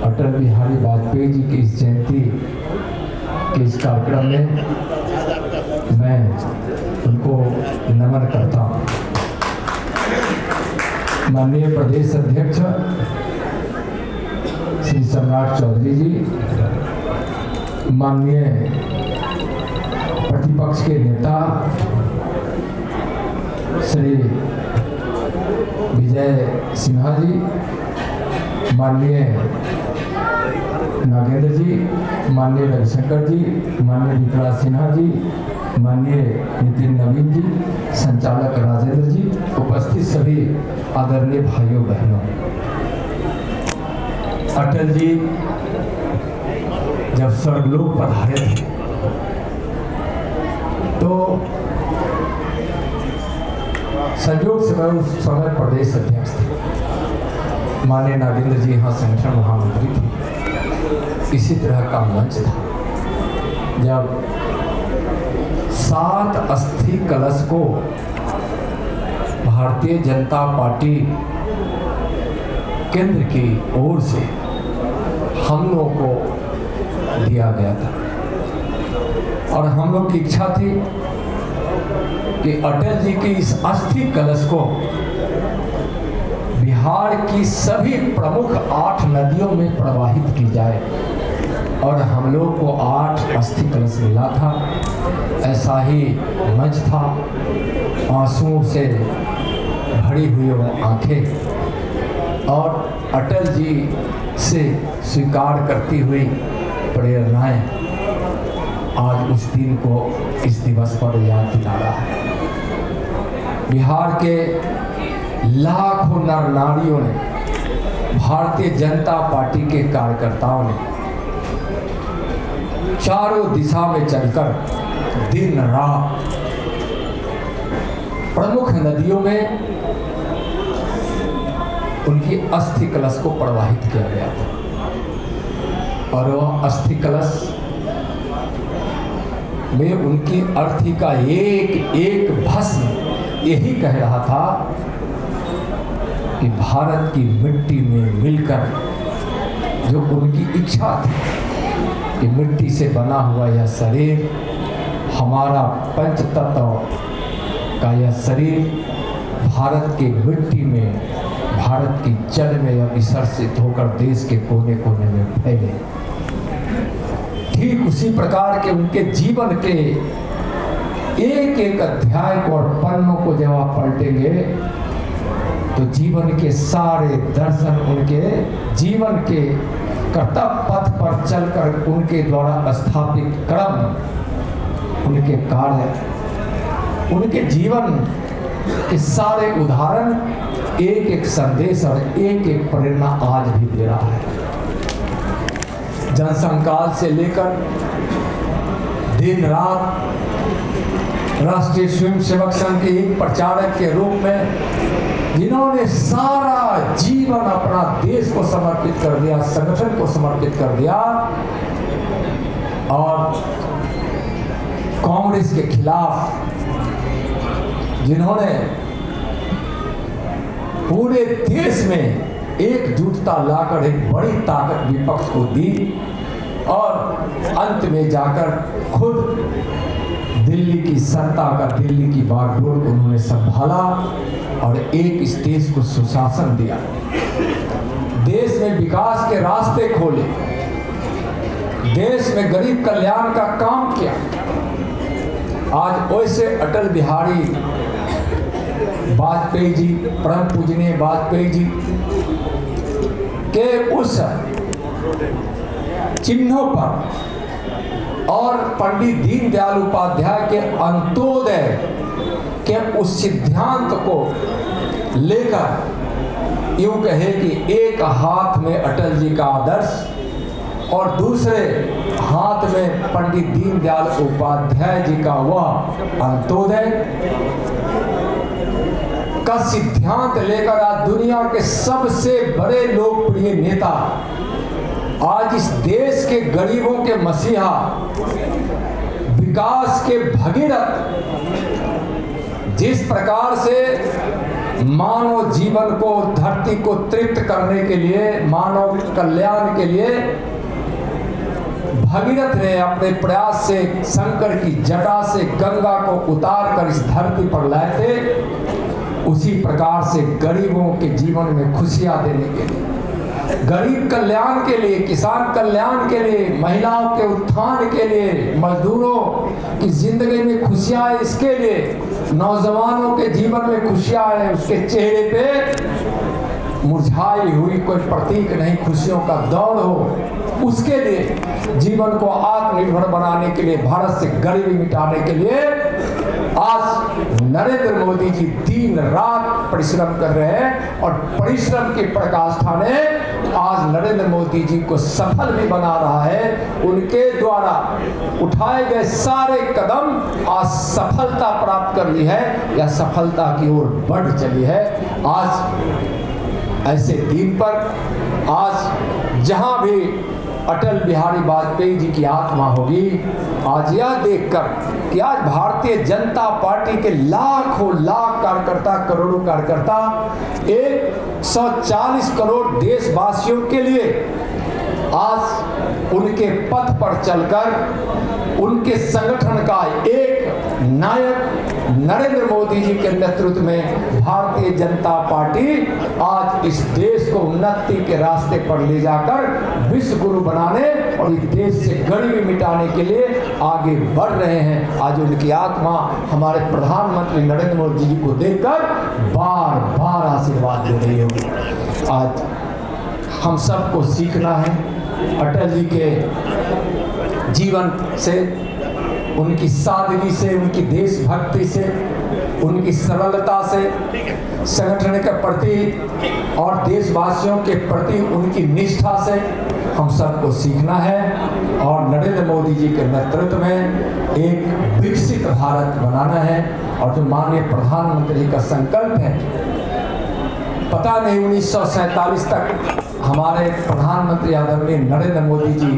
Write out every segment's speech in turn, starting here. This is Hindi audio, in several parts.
अटल बिहारी वाजपेयी जी की इस जयंती के इस कार्यक्रम में मैं उनको नमन करता हूँ। माननीय प्रदेश अध्यक्ष श्री सम्राट चौधरी जी, माननीय प्रतिपक्ष के नेता श्री विजय सिन्हा जी, माननीय नागेंद्र जी, माननीय रविशंकर जी, माननीय विकास सिन्हा जी, माननीय नितिन नवीन जी, संचालक राजेंद्र जी, उपस्थित सभी आदरणीय भाइयों बहनों, अटल जी जब स्वर्गलोक पधारे थे तो संयोग से मैं उस समय प्रदेश अध्यक्ष थे, माननीय नागेंद्र जी यहाँ संगठन महामंत्री थे। इसी तरह का मंच था जब 7 अस्थि कलश को भारतीय जनता पार्टी केंद्र की ओर से हम लोगों को दिया गया था और हम लोग की इच्छा थी कि अटल जी के इस अस्थि कलश को बिहार की सभी प्रमुख 8 नदियों में प्रवाहित की जाए और हम लोग को 8 अस्थि कलश मिला था। ऐसा ही मंच था, आंसुओं से भरी हुई वो आंखें और अटल जी से स्वीकार करती हुई प्रेरणाएं आज उस दिन को इस दिवस पर याद दिला रहा है। बिहार के लाखों नर नारियों ने, भारतीय जनता पार्टी के कार्यकर्ताओं ने चारों दिशा में चलकर दिन रात प्रमुख नदियों में उनकी अस्थि कलश को प्रवाहित किया गया था और वह अस्थि कलश में उनकी अर्थी का एक एक भस्म यही कह रहा था कि भारत की मिट्टी में मिलकर जो उनकी इच्छा थी कि मिट्टी से बना हुआ यह शरीर, हमारा पंचतत्व का यह शरीर भारत की मिट्टी में, भारत की जड़ में यह विसर्जित होकर देश के कोने कोने में फैले। ठीक उसी प्रकार के उनके जीवन के एक एक अध्याय को और पन्नों को जब आप पलटेंगे तो जीवन के सारे दर्शन उनके जीवन के कर्तव्य पथ पर चलकर उनके द्वारा स्थापित क्रम, उनके कार्य, उनके जीवन के सारे उदाहरण एक एक संदेश और एक एक प्रेरणा आज भी दे रहा है। जनसंकाल से लेकर दिन रात राष्ट्रीय स्वयंसेवक संघ के एक प्रचारक के रूप में जिन्होंने सारा जीवन अपना देश को समर्पित कर दिया, संगठन को समर्पित कर दिया और कांग्रेस के खिलाफ जिन्होंने पूरे देश में एकजुटता लाकर एक बड़ी ताकत विपक्ष को दी और अंत में जाकर खुद दिल्ली की सत्ता का, दिल्ली की बागडोर को उन्होंने संभाला और एक इस देश को सुशासन दिया, देश में विकास के रास्ते खोले, देश में गरीब कल्याण का काम किया। आज वैसे अटल बिहारी वाजपेयी जी, परम पूजनीय वाजपेयी जी के उस चिन्हों पर और पंडित दीनदयाल उपाध्याय के अंत्योदय के उस सिद्धांत को लेकर यूं कहे कि एक हाथ में अटल जी का आदर्श और दूसरे हाथ में पंडित दीनदयाल उपाध्याय जी का वह अंत्योदय का सिद्धांत लेकर आज दुनिया के सबसे बड़े लोकप्रिय नेता, आज इस देश के गरीबों के मसीहा, विकास के भगीरथ, जिस प्रकार से मानव जीवन को, धरती को तृप्त करने के लिए, मानव कल्याण के लिए भगीरथ ने अपने प्रयास से शंकर की जटा से गंगा को उतार कर इस धरती पर लाए थे। उसी प्रकार से गरीबों के जीवन में खुशियां देने के लिए, गरीब कल्याण के लिए, किसान कल्याण के लिए, महिलाओं के उत्थान के लिए, मजदूरों की जिंदगी में खुशियां आए इसके लिए, नौजवानों के जीवन में खुशियां आए, उसके चेहरे पे मुरझाई हुई कोई प्रतीक नहीं, खुशियों का दौर हो, उसके लिए, जीवन को आत्मनिर्भर बनाने के लिए, भारत से गरीबी मिटाने के लिए आज नरेंद्र मोदी जी दिन रात परिश्रम कर रहे हैं। और परिश्रम की पराकाष्ठा ने आज नरेंद्र मोदी जी को सफल भी बना रहा है। उनके द्वारा उठाए गए सारे कदम आज सफलता प्राप्त कर ली है या सफलता की ओर बढ़ चली है। आज ऐसे दिन पर, आज जहां भी अटल बिहारी वाजपेयी जी की आत्मा होगी, आज यह देखकर कि आज भारतीय जनता पार्टी के लाखों लाख कार्यकर्ता, करोड़ों कार्यकर्ता 140 करोड़ देशवासियों के लिए आज उनके पथ पर चलकर उनके संगठन का एक नायक नरेंद्र मोदी जी के नेतृत्व में भारतीय जनता पार्टी आज इस देश को उन्नति के रास्ते पर ले जाकर विश्व गुरु बनाने और इस देश से गरीबी मिटाने के लिए आगे बढ़ रहे हैं। आज उनकी आत्मा हमारे प्रधानमंत्री नरेंद्र मोदी जी को देखकर बार बार आशीर्वाद दे रही होगी। आज हम सबको सीखना है अटल जी के जीवन से, उनकी सादगी से, उनकी देशभक्ति से, उनकी सरलता से, संगठन के प्रति और देशवासियों के प्रति उनकी निष्ठा से हम सबको सीखना है और नरेंद्र मोदी जी के नेतृत्व में एक विकसित भारत बनाना है। और जो माननीय प्रधानमंत्री का संकल्प है, पता नहीं 1947 तक हमारे प्रधानमंत्री आदरणीय नरेंद्र मोदी जी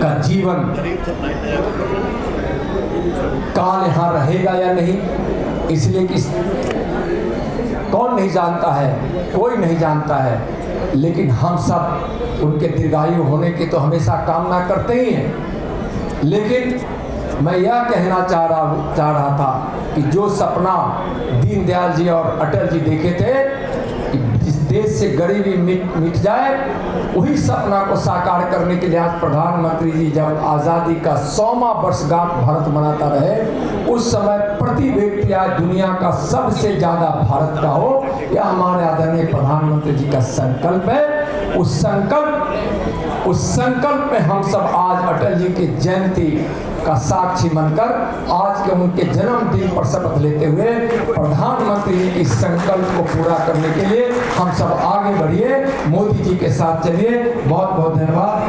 का जीवन काल यहाँ रहेगा या नहीं, इसलिए कि कौन नहीं जानता है, कोई नहीं जानता है, लेकिन हम सब उनके दीर्घायु होने की तो हमेशा कामना करते ही हैं। लेकिन मैं यह कहना चाह रहा था कि जो सपना दीनदयाल जी और अटल जी देखे थे कि इस देश से गरीबी मिट जाए, वही सपना को साकार करने के लिए आज प्रधानमंत्री जी जब आज़ादी का 100वां वर्षगांठ भारत मनाता रहे, उस समय प्रति व्यक्ति आज दुनिया का सबसे ज़्यादा भारत का हो, यह हमारे आदरणीय प्रधानमंत्री जी का संकल्प है। उस संकल्प में हम सब आज अटल जी की जयंती का साक्षी बनकर आज के उनके जन्मदिन पर शपथ लेते हुए प्रधानमंत्री जी के संकल्प को पूरा करने के लिए हम सब आगे बढ़िए, मोदी जी के साथ चलिए। बहुत बहुत धन्यवाद।